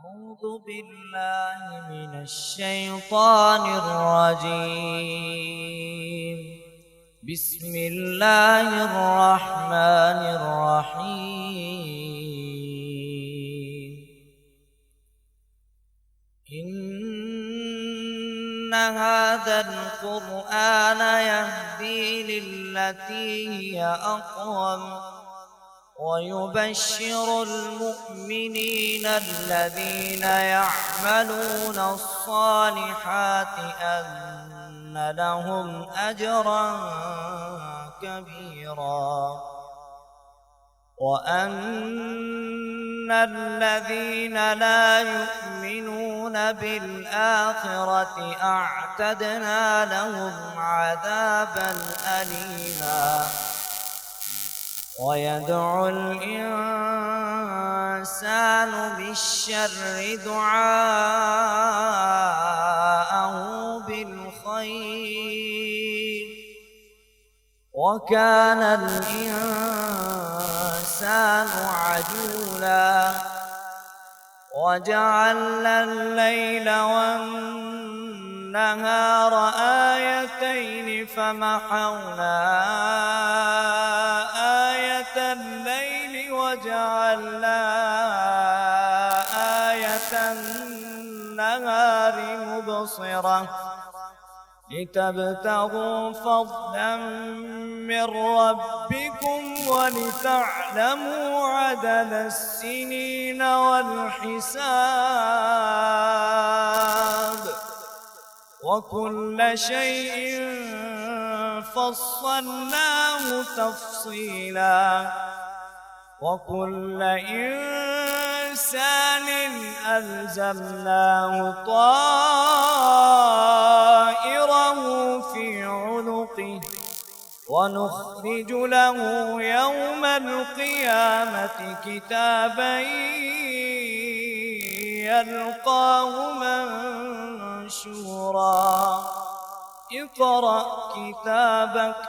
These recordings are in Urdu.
أعوذ بالله من الشيطان الرجيم. بسم الله الرحمن الرحيم. إن هذا القرآن يهدي للتي هي أقوم ويبشر المؤمنين الذين يعملون الصالحات أن لهم أجرا كبيرا وأن الذين لا يؤمنون بالآخرة أعتدنا لهم عذابا أليما. ويدعو الإنسان بالشر دعاءه بالخير وكان الإنسان عجولا. وجعلنا الليل والنهار آيتين فمحونا الليل وجعلنا آية النهار مبصرة لتبتغوا فضلا من ربكم ولتعلموا عدد السنين والحساب وكل شيء فصلناه تفصيلا. وكل إنسان ألزمناه طائره في عنقه ونخرج له يوم القيامة كتابا يلقاه منشورا. اقرأ كتابك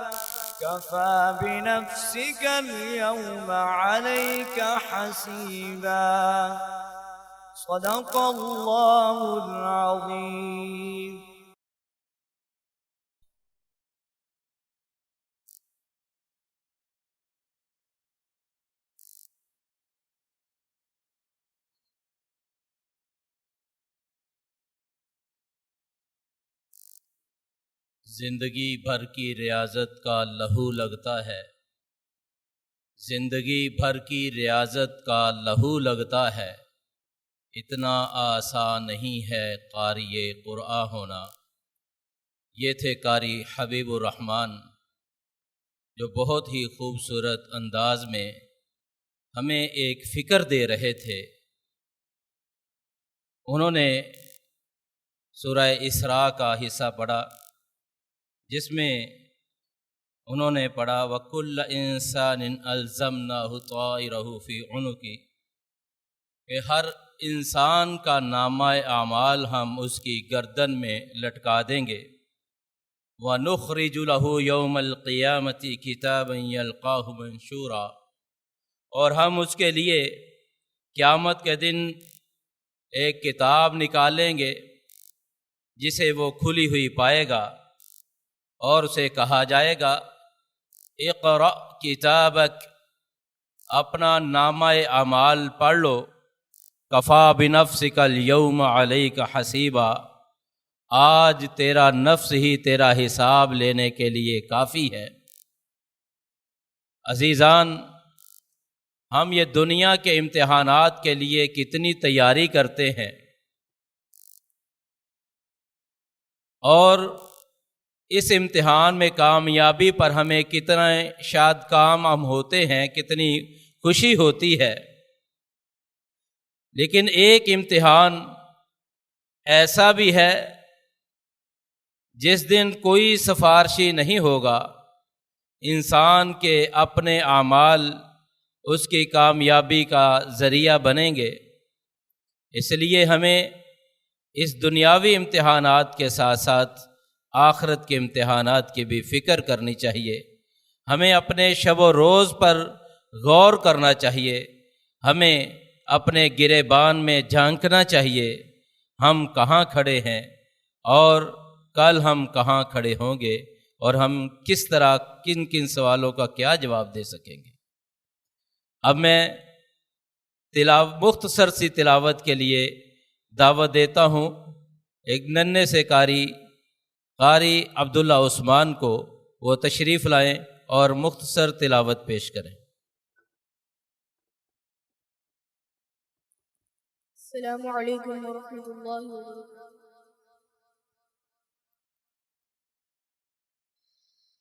كفى بنفسك اليوم عليك حسيبا. صدق الله العظيم. زندگی بھر کی ریاضت کا لہو لگتا ہے، زندگی بھر کی ریاضت کا لہو لگتا ہے، اتنا آسان نہیں ہے قاری قرآن ہونا۔ یہ تھے قاری حبیب الرحمن، جو بہت ہی خوبصورت انداز میں ہمیں ایک فکر دے رہے تھے۔ انہوں نے سورہ اسراء کا حصہ پڑھا، جس میں انہوں نے پڑھا وَكُلَّ إِنسَانٍ أَلْزَمْنَاهُ طَائِرَهُ فِي عُنُقِهِ، کہ ہر انسان کا نامہ اعمال ہم اس کی گردن میں لٹکا دیں گے۔ وَنُخْرِجُ لَهُ يَوْمَ الْقِيَامَةِ كِتَابًا يَلْقَاهُ مَنشُورًا، اور ہم اس کے لیے قیامت کے دن ایک کتاب نکالیں گے جسے وہ کھلی ہوئی پائے گا، اور اسے کہا جائے گا اقرأ کتابک، اپنا نامہ اعمال پڑھ لو، کفا بنفسک اليوم علیک حسیبا، آج تیرا نفس ہی تیرا حساب لینے کے لیے کافی ہے۔ عزیزان، ہم یہ دنیا کے امتحانات کے لیے کتنی تیاری کرتے ہیں، اور اس امتحان میں کامیابی پر ہمیں کتنا شاد کام ہم ہوتے ہیں، کتنی خوشی ہوتی ہے۔ لیکن ایک امتحان ایسا بھی ہے جس دن کوئی سفارشی نہیں ہوگا، انسان کے اپنے اعمال اس کی کامیابی کا ذریعہ بنیں گے۔ اس لیے ہمیں اس دنیاوی امتحانات کے ساتھ ساتھ آخرت کے امتحانات کی بھی فکر کرنی چاہیے۔ ہمیں اپنے شب و روز پر غور کرنا چاہیے، ہمیں اپنے گریبان میں جھانکنا چاہیے ہم کہاں کھڑے ہیں اور کل ہم کہاں کھڑے ہوں گے اور ہم کس طرح کن کن سوالوں کا کیا جواب دے سکیں گے۔ اب میں مختصر سی تلاوت کے لیے دعوت دیتا ہوں ایک ننھے سے قاری عبداللہ عثمان کو، وہ تشریف لائیں اور مختصر تلاوت پیش کریں۔ السلام علیکم ورحمۃ اللہ وبرکاتہ۔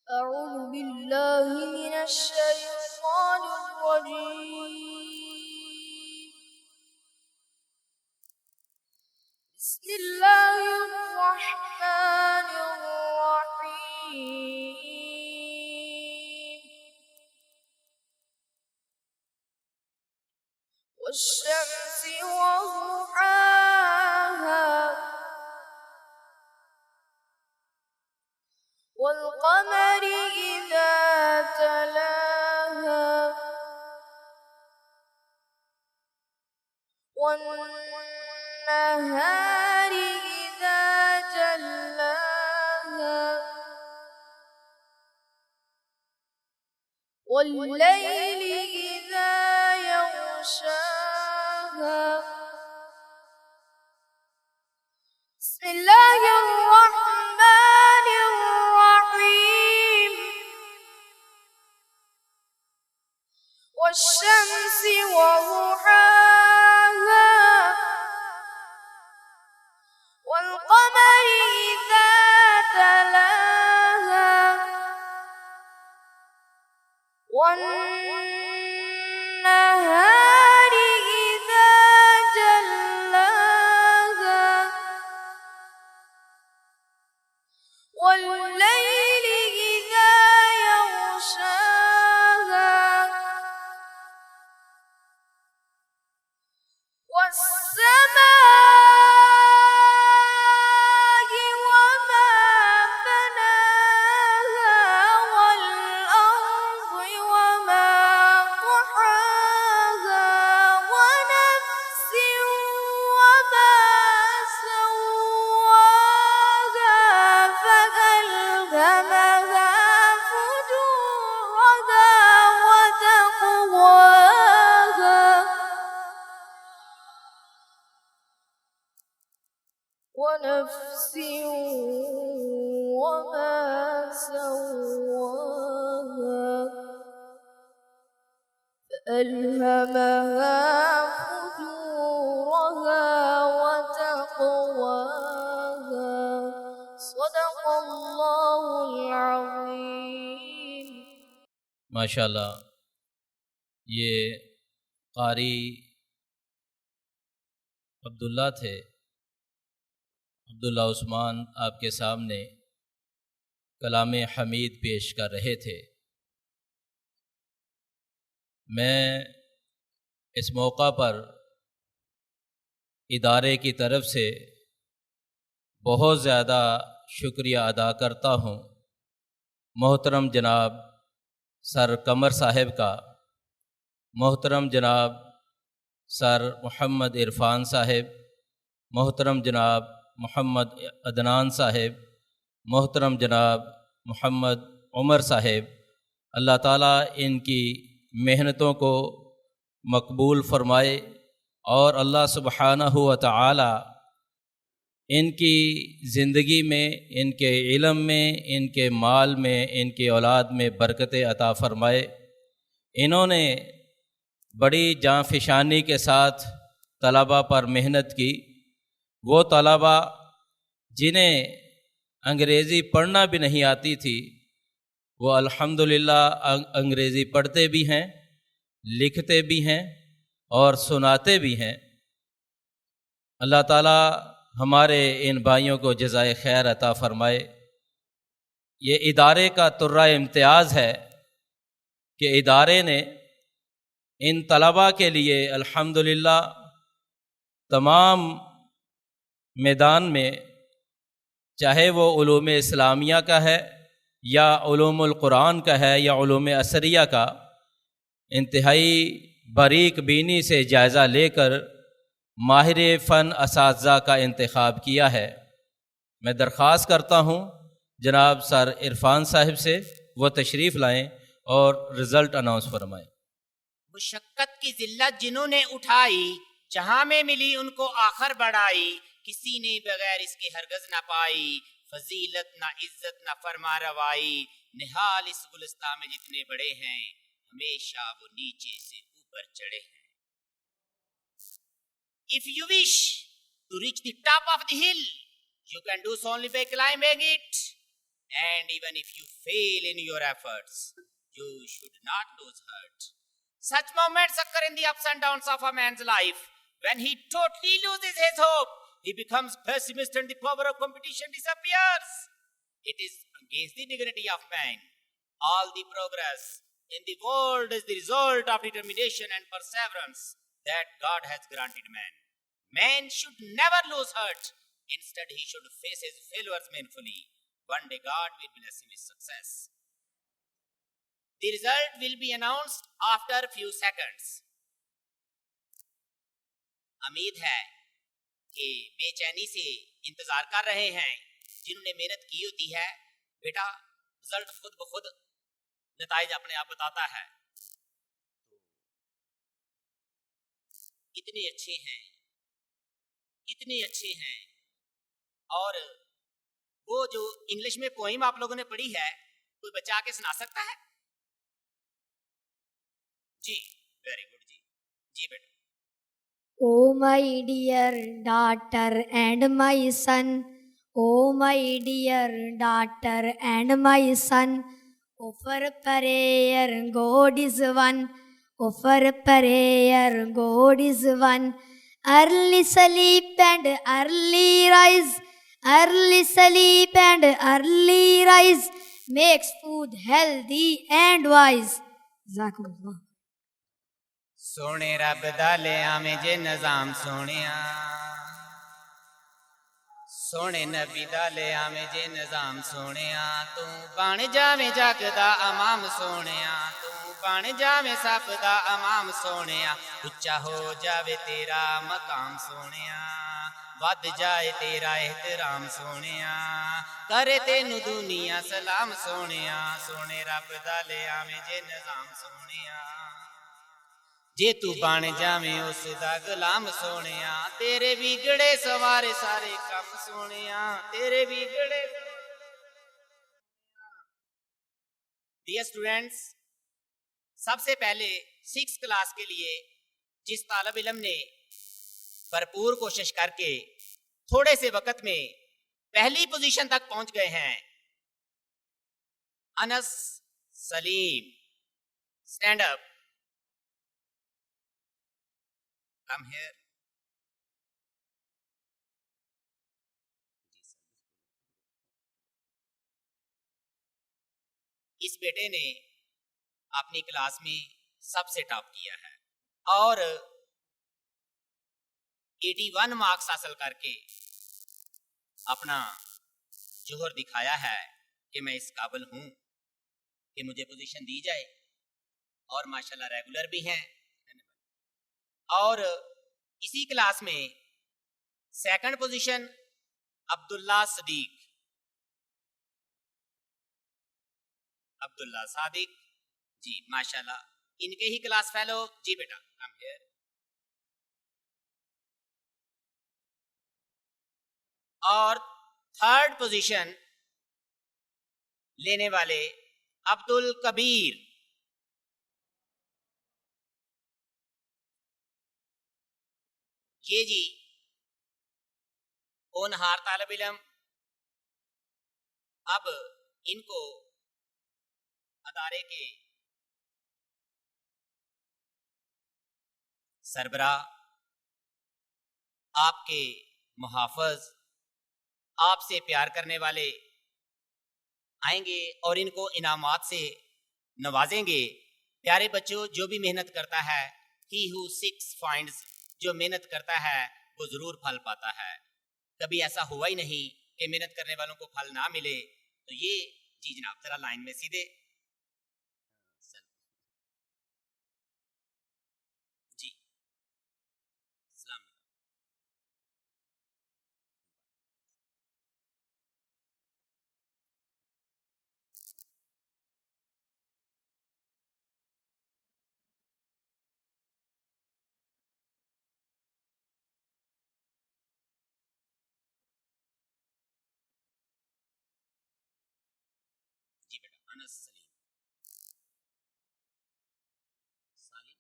اعوذ باللہ من الشیطان الرجیم، بسم اللہ الرحمن الرحیم، والشمس وضحاها والقمر إذا تلاها والنهار إذا جلاها والليل إذا يغشاها۔ بسم الله الرحمن الرحيم، والشمس وضحاها والقمر إذا تلاها والنهار إذا جلاها والليل إذا يغشاها والسماء وما بناها والأرض وما طحاها ونفس وما سواها فألهمها فجورها وتقواها ونفس وما سواها فألهمها فجورها وتقواها۔ صدق اللہ العظیم۔ ماشاءاللہ، یہ قاری عبداللہ تھے، عبداللہ عثمان آپ کے سامنے کلام حمید پیش کر رہے تھے۔ میں اس موقع پر ادارے کی طرف سے بہت زیادہ شکریہ ادا کرتا ہوں محترم جناب سر قمر صاحب کا، محترم جناب سر محمد عرفان صاحب، محترم جناب محمد عدنان صاحب، محترم جناب محمد عمر صاحب۔ اللہ تعالیٰ ان کی محنتوں کو مقبول فرمائے اور اللہ سبحانہ و تعالیٰ ان کی زندگی میں، ان کے علم میں، ان کے مال میں، ان کی اولاد میں برکتیں عطا فرمائے۔ انہوں نے بڑی جاں فشانی کے ساتھ طلباء پر محنت کی۔ وہ طلباء جنہیں انگریزی پڑھنا بھی نہیں آتی تھی، وہ الحمدللہ انگریزی پڑھتے بھی ہیں، لکھتے بھی ہیں اور سناتے بھی ہیں۔ اللہ تعالیٰ ہمارے ان بھائیوں کو جزائے خیر عطا فرمائے۔ یہ ادارے کا ترہ امتیاز ہے کہ ادارے نے ان طلباء کے لیے الحمدللہ تمام میدان میں، چاہے وہ علوم اسلامیہ کا ہے یا علوم القرآن کا ہے یا علوم عصریہ کا، انتہائی باریک بینی سے جائزہ لے کر ماہر فن اساتذہ کا انتخاب کیا ہے۔ میں درخواست کرتا ہوں جناب سر عرفان صاحب سے وہ تشریف لائیں اور رزلٹ اناؤنس فرمائیں۔ مشقت کی ذلت جنہوں نے اٹھائی، جہاں میں ملی ان کو آخر بڑھائی، کسی نے بغیر اس کے ہرگز نہ پائی، فضیلت نہ عزت نہ فرما روائی، نہال اس گلستان میں جتنے بڑے ہیں، ہمیشہ وہ نیچے سے اوپر چڑھے ہیں۔ If you wish to reach the top of the hill, you can do so only by climbing it. And even if you fail in your efforts, you should not lose heart. Such moments occur in the ups and downs of a man's life. When he totally loses his hope, he becomes pessimist and the power of competition disappears. It is against the dignity of man. All the progress in the world is the result of determination and perseverance that God has granted man. Man should never lose heart. Instead, he should face his failures manfully. One day God will bless him with success. The result will be announced after a few seconds. امید ہے کہ بے چینی سے انتظار کر رہے ہیں جنہوں نے محنت کی ہوتی ہے۔ بیٹا رزلٹ خود بخود نتائج اپنے آپ بتاتا ہے۔ اتنے اچھے ہیں، اتنے اچھے ہیں، اور وہ جو انگلش میں پوئم آپ لوگوں نے پڑھی ہے، کوئی بچہ آ کے سنا سکتا ہے؟ جی ویری گڈ، جی جی بیٹا۔ Oh my dear daughter and my son, oh my dear daughter and my son, offer prayer, God is one, offer prayer, God is one. Early sleep and early rise, early sleep and early rise, makes food healthy and wise. Jazakumullah. سونے رب دا لیا میں جے نظام سونیا، سونے نبی دا لیا میں جے نظام سونیا، تو بن جاویں جگ دا امام سونیا، تو بن جاویں سب دا امام سونیا، اچا ہو جاوے تیرا مقام سونیا، ود جائے تیرا احترام سونیا، کرے تینو دنیا سلام سونیا، سونے رب دا لیا میں جے نظام سونیا، جے تو بن جاویں اس دا غلام سونیا، تیرے بگڑے سوارے سارے کم سونیا، تیرے بگڑے۔ ڈیئر اسٹوڈینٹس، سب سے پہلے 6 کلاس کے لیے جس طالب علم نے بھرپور کوشش کر کے تھوڑے سے وقت میں پہلی پوزیشن تک پہنچ گئے ہیں، انس سلیم، اسٹینڈ اپ، کم ہیئر۔ اس بیٹے نے اپنی کلاس میں سب سے ٹاپ کیا ہے اور 81 مارکس حاصل کر کے اپنا جوہر دکھایا ہے کہ میں اس قابل ہوں کہ مجھے پوزیشن دی جائے، اور ماشاءاللہ ریگولر بھی ہیں۔ اور اسی کلاس میں 2nd پوزیشن عبداللہ صدیق، عبداللہ صادق جی ماشاءاللہ، ان کے ہی کلاس فیلو جی بیٹا کم ہیئر۔ اور 3rd پوزیشن لینے والے عبد الکبیر، یہ جی ہونہار طالب علم، اب ان کو ادارے کے سربراہ، آپ کے محافظ، آپ سے پیار کرنے والے آئیں گے اور ان کو انعامات سے نوازیں گے۔ پیارے بچوں، جو بھی محنت کرتا ہے، he who seeks finds، جو محنت کرتا ہے وہ ضرور پھل پاتا ہے۔ کبھی ایسا ہوا ہی نہیں کہ محنت کرنے والوں کو پھل نہ ملے۔ تو یہ جی جناب ذرا لائن میں سیدھے Anas Salim. Salim.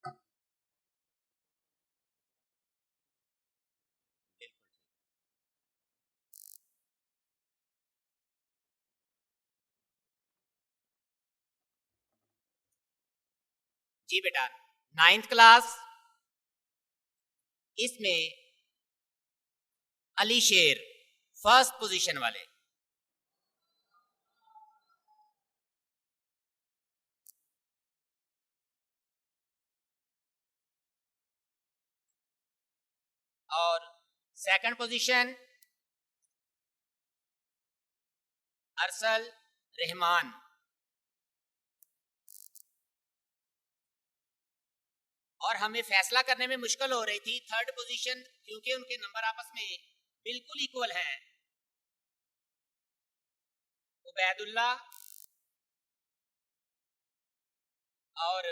بالکل ٹھیک. جی بیٹا 9th کلاس اس میں علی شیر فرسٹ پوزیشن والے. اور سیکنڈ پوزیشن ارسل رحمان. اور ہمیں فیصلہ کرنے میں مشکل ہو رہی تھی تھرڈ پوزیشن کیونکہ ان کے نمبر آپس میں بالکل ایکول ہیں. عبید اللہ اور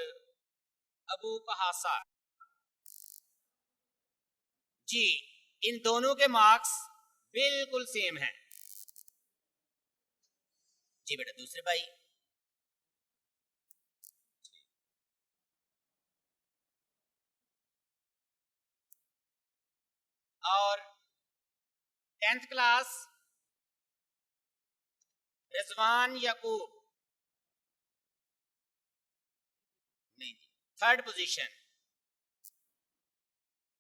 ابو قحافہ. جی ان دونوں کے مارکس بالکل سیم ہیں. جی بیٹا دوسرے بھائی. اور 10th کلاس رضوان یعقوب. نہیں جی تھرڈ پوزیشن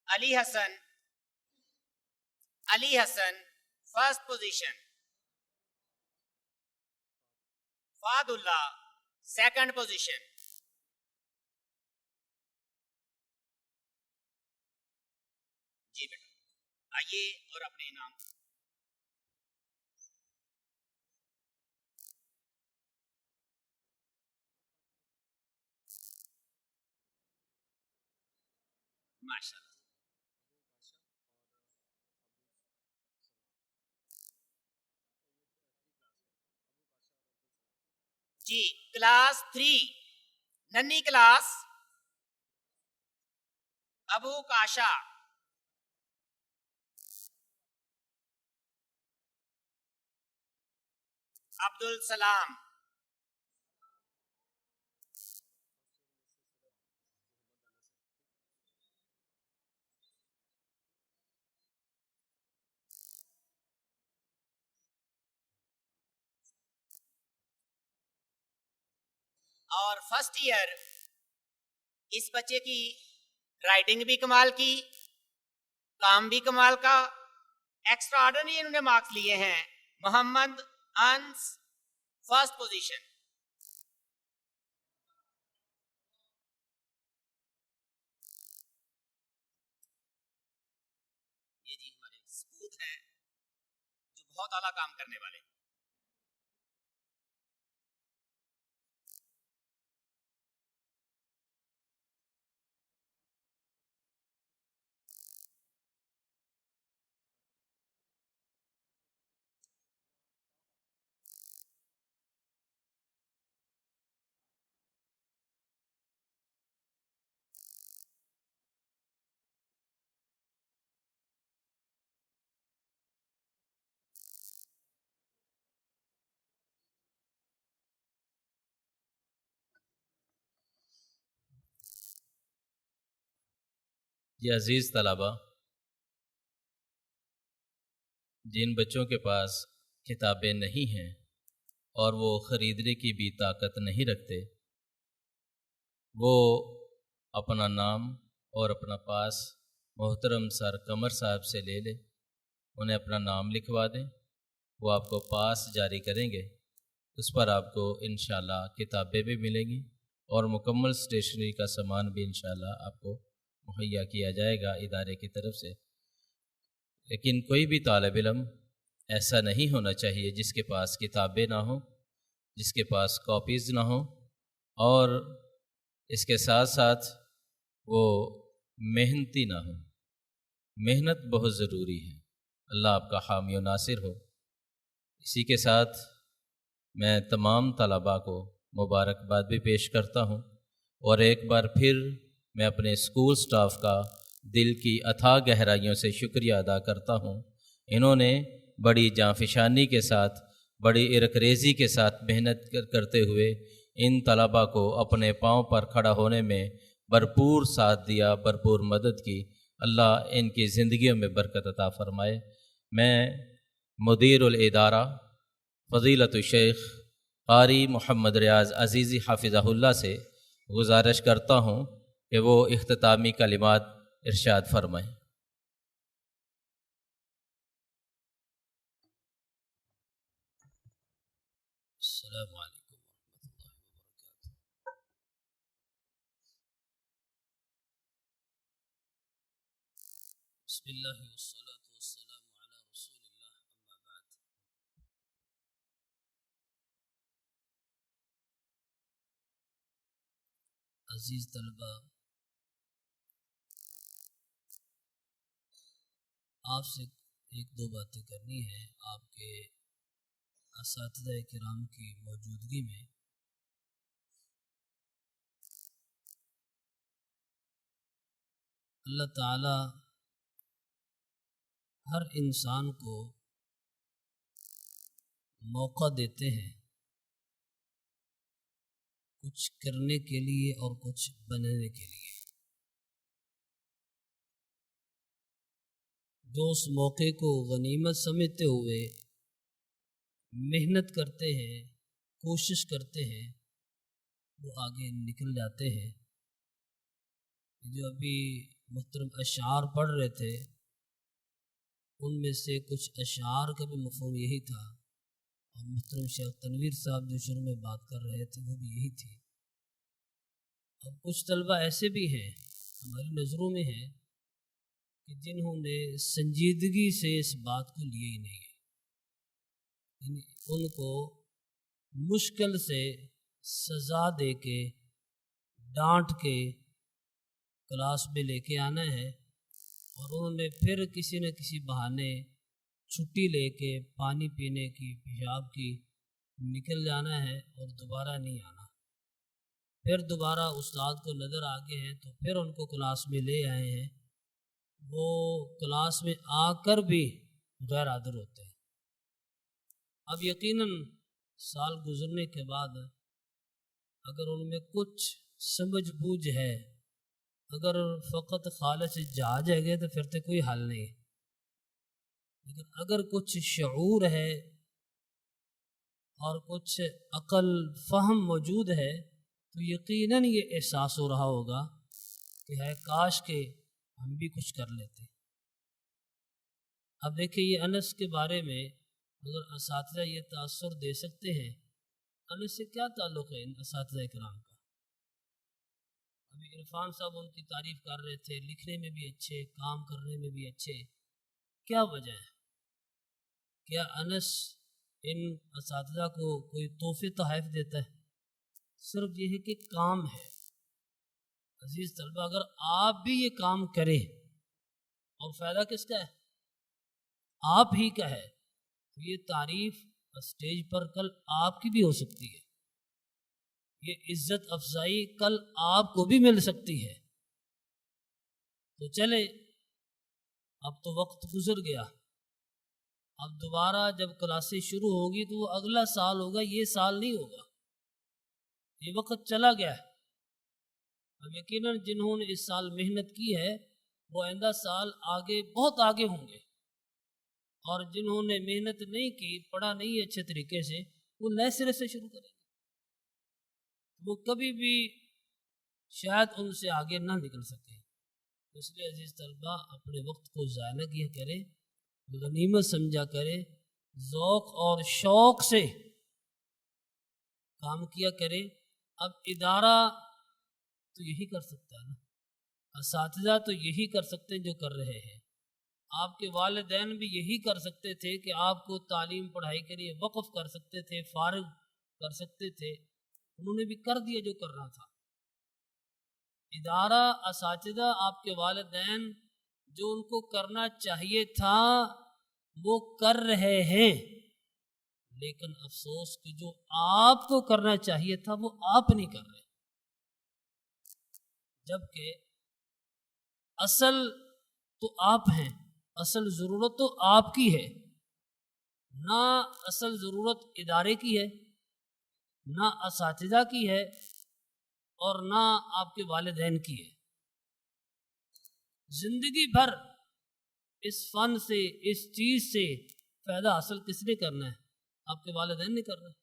علی حسن فرسٹ پوزیشن. فہد اللہ سیکنڈ پوزیشن. جی بیٹا آئیے اور اپنے انعام. ماشاء اللہ. جی کلاس 3 ننھی کلاس ابو کاشا. عبد السلام. اور فرسٹ ایئر اس بچے کی رائٹنگ بھی کمال کی, کام بھی کمال کا, ایکسٹرا آرڈنری انہوں نے مارکس لیے ہیں. محمد انس فرسٹ پوزیشن. یہ جی ہمارے سپوت ہیں جو بہت اعلیٰ کام کرنے والے. یہ عزیز طلبہ جن بچوں کے پاس کتابیں نہیں ہیں اور وہ خریدنے کی بھی طاقت نہیں رکھتے وہ اپنا نام اور اپنا پاس محترم سر قمر صاحب سے لے لیں, انہیں اپنا نام لکھوا دیں, وہ آپ کو پاس جاری کریں گے. اس پر آپ کو انشاءاللہ کتابیں بھی ملیں گی اور مکمل اسٹیشنری کا سامان بھی انشاءاللہ آپ کو مہیا کیا جائے گا ادارے کی طرف سے. لیکن کوئی بھی طالب علم ایسا نہیں ہونا چاہیے جس کے پاس کتابیں نہ ہوں, جس کے پاس کاپیز نہ ہوں, اور اس کے ساتھ ساتھ وہ محنتی نہ ہوں۔ محنت بہت ضروری ہے۔ اللہ آپ کا حامی و ناصر ہو۔ اسی کے ساتھ میں تمام طلباء کو مبارکباد بھی پیش کرتا ہوں، اور ایک بار پھر میں اپنے اسکول سٹاف کا دل کی اتھاہ گہرائیوں سے شکریہ ادا کرتا ہوں۔ انہوں نے بڑی جانفشانی کے ساتھ، بڑی ارکریزی کے ساتھ محنت کرتے ہوئے ان طلباء کو اپنے پاؤں پر کھڑا ہونے میں بھرپور ساتھ دیا، بھرپور مدد کی۔ اللہ ان کی زندگیوں میں برکت عطا فرمائے۔ میں مدیر الادارہ فضیلت الشیخ قاری محمد ریاض عزیزی حافظہ اللہ سے گزارش کرتا ہوں کہ وہ اختتامی کلمات ارشاد فرمائیں۔ السلام علیکم ورحمۃ اللہ وبرکاتہ۔ بسم اللہ والصلاۃ والسلام علی رسول اللہ، اما بعد۔ عزیز طلباء، آپ سے ایک دو باتیں کرنی ہیں آپ کے اساتذہ کرام کی موجودگی میں۔ اللہ تعالی ہر انسان کو موقع دیتے ہیں کچھ کرنے کے لیے اور کچھ بننے کے لیے۔ جو اس موقع کو غنیمت سمجھتے ہوئے محنت کرتے ہیں، کوشش کرتے ہیں، وہ آگے نکل جاتے ہیں۔ جو ابھی محترم اشعار پڑھ رہے تھے، ان میں سے کچھ اشعار کا بھی مفہوم یہی تھا، اور محترم شیخ تنویر صاحب جو شروع میں بات کر رہے تھے وہ بھی یہی تھی۔ اب کچھ طلبہ ایسے بھی ہیں ہماری نظروں میں ہیں کہ جنہوں نے سنجیدگی سے اس بات کو لیے ہی نہیں ہے، یعنی ان کو مشکل سے سزا دے کے، ڈانٹ کے کلاس میں لے کے آنا ہے، اور انہوں نے پھر کسی نہ کسی بہانے چھٹی لے کے پانی پینے کی، پیشاب کی نکل جانا ہے اور دوبارہ نہیں آنا۔ پھر دوبارہ استاد کو نظر آگے ہیں تو پھر ان کو کلاس میں لے آئے ہیں، وہ کلاس میں آ کر بھی غیر حاضر ہوتے ہیں۔ اب یقیناً سال گزرنے کے بعد اگر ان میں کچھ سمجھ بوجھ ہے، اگر فقط خالص جا جائے گئے تو پھر تو کوئی حل نہیں، لیکن اگر کچھ شعور ہے اور کچھ عقل فہم موجود ہے تو یقیناً یہ احساس ہو رہا ہوگا کہ ہے کاش کہ ہم بھی کچھ کر لیتے۔ اب دیکھیں، یہ انس کے بارے میں اگر اساتذہ یہ تاثر دے سکتے ہیں، انس سے کیا تعلق ہے ان اساتذہ کرام کا؟ ابھی عرفان صاحب ان کی تعریف کر رہے تھے، لکھنے میں بھی اچھے، کام کرنے میں بھی اچھے۔ کیا وجہ ہے؟ کیا انس ان اساتذہ کو کوئی تحفے تحائف دیتا ہے؟ صرف یہ ہے کہ کام ہے۔ عزیز طلبہ، اگر آپ بھی یہ کام کریں، اور فائدہ کس کا ہے؟ آپ ہی کا ہے، تو یہ تعریف اسٹیج پر کل آپ کی بھی ہو سکتی ہے، یہ عزت افزائی کل آپ کو بھی مل سکتی ہے۔ تو چلے، اب تو وقت گزر گیا، اب دوبارہ جب کلاسیں شروع ہوگی تو وہ اگلا سال ہوگا، یہ سال نہیں ہوگا، یہ وقت چلا گیا ہے۔ اب یقیناً جنہوں نے اس سال محنت کی ہے وہ آئندہ سال آگے بہت آگے ہوں گے، اور جنہوں نے محنت نہیں کی، پڑھا نہیں اچھے طریقے سے، وہ نئے سرے سے شروع کریں گے، وہ کبھی بھی شاید ان سے آگے نہ نکل سکے۔ اس لیے عزیز طلبہ، اپنے وقت کو ضائع نہ کیا کریں، غنیمت سمجھا کریں، ذوق اور شوق سے کام کیا کریں۔ اب ادارہ تو یہی کر سکتا ہے نا، اساتذہ تو یہی کر سکتے ہیں جو کر رہے ہیں، آپ کے والدین بھی یہی کر سکتے تھے کہ آپ کو تعلیم پڑھائی کے لیے وقف کر سکتے تھے، فارغ کر سکتے تھے، انہوں نے بھی کر دیا جو کرنا تھا۔ ادارہ، اساتذہ، آپ کے والدین جو ان کو کرنا چاہیے تھا وہ کر رہے ہیں، لیکن افسوس کہ جو آپ کو کرنا چاہیے تھا وہ آپ نہیں کر رہے، جبکہ اصل تو آپ ہیں، اصل ضرورت تو آپ کی ہے، نہ اصل ضرورت ادارے کی ہے، نہ اساتذہ کی ہے، اور نہ آپ کے والدین کی ہے۔ زندگی بھر اس فن سے، اس چیز سے فائدہ حاصل کس نے کرنا ہے؟ آپ کے والدین نے کرنا ہے،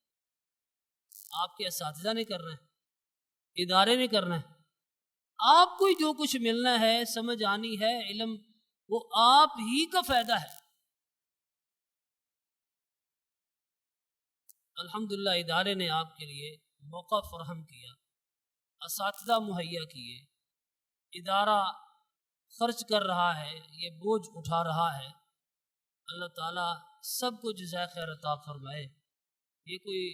آپ کے اساتذہ نے کرنا ہے، ادارے نے کرنا ہے۔ آپ کو جو کچھ ملنا ہے، سمجھ آنی ہے، علم، وہ آپ ہی کا فائدہ ہے۔ الحمدللہ ادارے نے آپ کے لیے موقع فراہم کیا، اساتذہ مہیا کیے، ادارہ خرچ کر رہا ہے، یہ بوجھ اٹھا رہا ہے۔ اللہ تعالیٰ سب کو جزائے خیر عطا فرمائے۔ یہ کوئی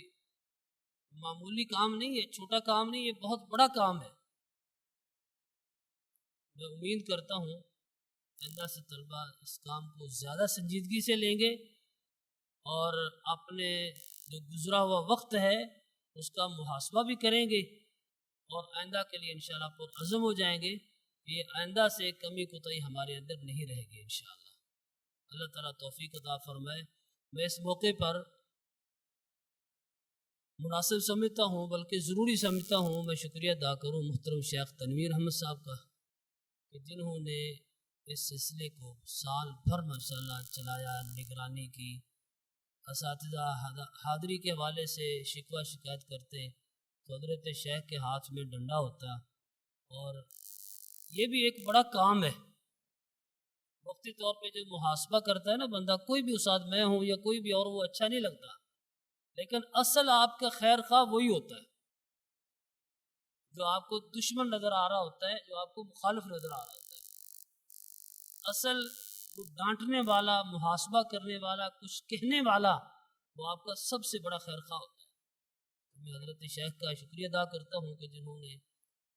معمولی کام نہیں ہے، چھوٹا کام نہیں، یہ بہت بڑا کام ہے۔ میں امید کرتا ہوں آئندہ سے طلبہ اس کام کو زیادہ سنجیدگی سے لیں گے اور اپنے جو گزرا ہوا وقت ہے اس کا محاسبہ بھی کریں گے، اور آئندہ کے لیے انشاءاللہ پرعزم ہو جائیں گے۔ یہ آئندہ سے کمی کوتاہی ہمارے اندر نہیں رہے گی انشاءاللہ۔ اللہ تعالیٰ توفیق عطا فرمائے۔ میں اس موقع پر مناسب سمجھتا ہوں، بلکہ ضروری سمجھتا ہوں، میں شکریہ ادا کروں محترم شیخ تنویر احمد صاحب کا، کہ جنہوں نے اس سلسلے کو سال بھر ماشاءاللہ چلایا، نگرانی کی۔ اساتذہ حاضری کے حوالے سے شکوہ شکایت کرتے تو حضرت شیخ کے ہاتھ میں ڈنڈا ہوتا، اور یہ بھی ایک بڑا کام ہے۔ وقتی طور پہ جو محاسبہ کرتا ہے نا بندہ، کوئی بھی استاد، میں ہوں یا کوئی بھی اور، وہ اچھا نہیں لگتا، لیکن اصل آپ کا خیر خواہ وہی ہوتا ہے جو آپ کو دشمن نظر آ رہا ہوتا ہے، جو آپ کو مخالف نظر آ رہا ہوتا ہے۔ اصل وہ ڈانٹنے والا، محاسبہ کرنے والا، کچھ کہنے والا، وہ آپ کا سب سے بڑا خیر خواہ ہوتا ہے۔ میں حضرت شیخ کا شکریہ ادا کرتا ہوں کہ جنہوں نے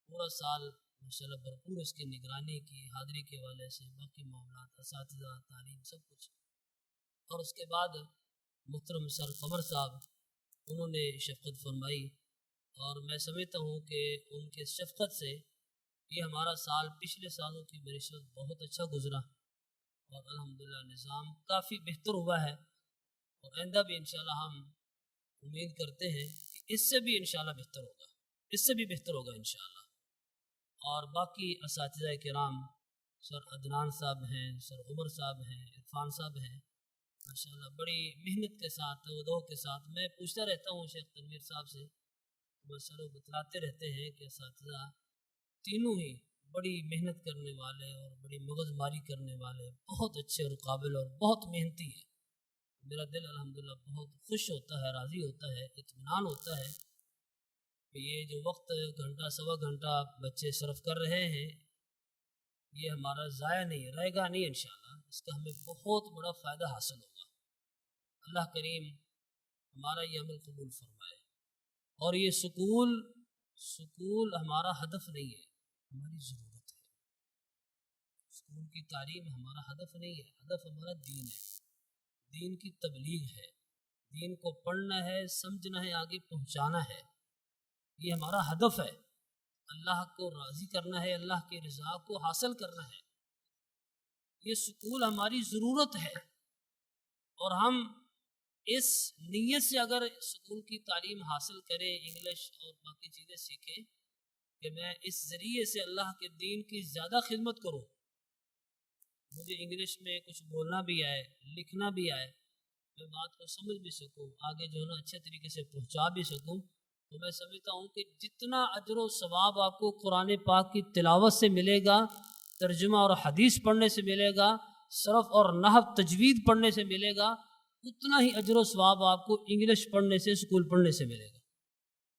پورا سال ماشاءاللہ بھرپور اس کی نگرانی کی، حاضری کے حوالے سے، باقی معاملات، اساتذہ، تعلیم، سب کچھ۔ اور اس کے بعد محترم سر قمر صاحب، انہوں نے شفقت فرمائی، اور میں سمجھتا ہوں کہ ان کے شفقت سے یہ ہمارا سال پچھلے سالوں کی بنسبت بہت اچھا گزرا، اور الحمدللہ نظام کافی بہتر ہوا ہے، اور آئندہ بھی انشاءاللہ ہم امید کرتے ہیں کہ اس سے بھی انشاءاللہ بہتر ہوگا، اس سے بھی بہتر ہوگا انشاءاللہ۔ اور باقی اساتذہ کرام، سر عدنان صاحب ہیں، سر عمر صاحب ہیں، عرفان صاحب ہیں، ماشاءاللہ بڑی محنت کے ساتھ، وضو کے ساتھ۔ میں پوچھتا رہتا ہوں شیخ تنویر صاحب سے، ماشاءاللہ بتلاتے رہتے ہیں کہ اساتذہ تینوں ہی بڑی محنت کرنے والے اور بڑی مغز ماری کرنے والے، بہت اچھے اور قابل اور بہت محنتی ہیں۔ میرا دل الحمدللہ بہت خوش ہوتا ہے، راضی ہوتا ہے، اطمینان ہوتا ہے کہ یہ جو وقت گھنٹہ سوا گھنٹہ بچے صرف کر رہے ہیں، یہ ہمارا ضائع نہیں رہے گا، نہیں انشاءاللہ اس کا ہمیں بہت بڑا فائدہ حاصل ہوگا۔ اللہ کریم ہمارا یہ عمل قبول فرمائے۔ اور یہ سکول ہمارا ہدف نہیں ہے، ہماری ضرورت ہے۔ سکول کی تعلیم ہمارا ہدف نہیں ہے، ہدف ہمارا دین ہے، دین کی تبلیغ ہے، دین کو پڑھنا ہے، سمجھنا ہے، آگے پہنچانا ہے، یہ ہمارا ہدف ہے۔ اللہ کو راضی کرنا ہے، اللہ کی رضا کو حاصل کرنا ہے، یہ سکول ہماری ضرورت ہے۔ اور ہم اس نیت سے اگر سکول کی تعلیم حاصل کریں، انگلش اور باقی چیزیں سیکھیں، کہ میں اس ذریعے سے اللہ کے دین کی زیادہ خدمت کروں، مجھے انگلش میں کچھ بولنا بھی آئے، لکھنا بھی آئے، میں بات کو سمجھ بھی سکوں، آگے جو ہے نا اچھے طریقے سے پہنچا بھی سکوں، تو میں سمجھتا ہوں کہ جتنا اجر و ثواب آپ کو قرآن پاک کی تلاوت سے ملے گا، ترجمہ اور حدیث پڑھنے سے ملے گا، صرف اور نحو تجوید پڑھنے سے ملے گا، اتنا ہی اجر و ثواب آپ کو انگلش پڑھنے سے، اسکول پڑھنے سے ملے گا۔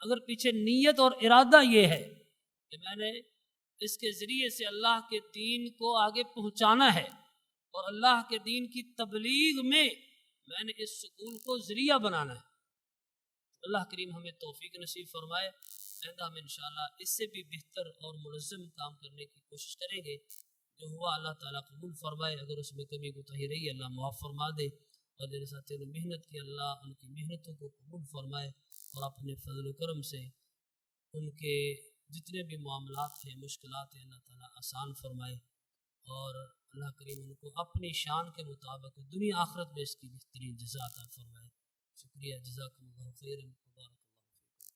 اگر پیچھے نیت اور ارادہ یہ ہے کہ میں نے اس کے ذریعے سے اللہ کے دین کو آگے پہنچانا ہے اور اللہ کے دین کی تبلیغ میں نے اس سکول کو ذریعہ بنانا ہے، اللہ کریم ہمیں توفیق نصیب فرمائے، آئندہ ہم انشاءاللہ اس سے بھی بہتر اور منظم کام کرنے کی کوشش کریں گے۔ جو ہوا اللہ تعالیٰ قبول فرمائے، اگر اس میں کمی کوتاہی رہی اللہ معاف فرما دے، اور جن ساتھیوں نے محنت کی اللہ ان کی محنتوں کو قبول فرمائے اور اپنے فضل و کرم سے ان کے جتنے بھی معاملات ہیں مشکلات ہیں اللہ تعالیٰ آسان فرمائے، اور اللہ کریم ان کو اپنی شان کے مطابق دنیا آخرت میں اس کی بہترین جزا عطا فرمائے۔ شکریہ، جزاکم اللہ خیرا۔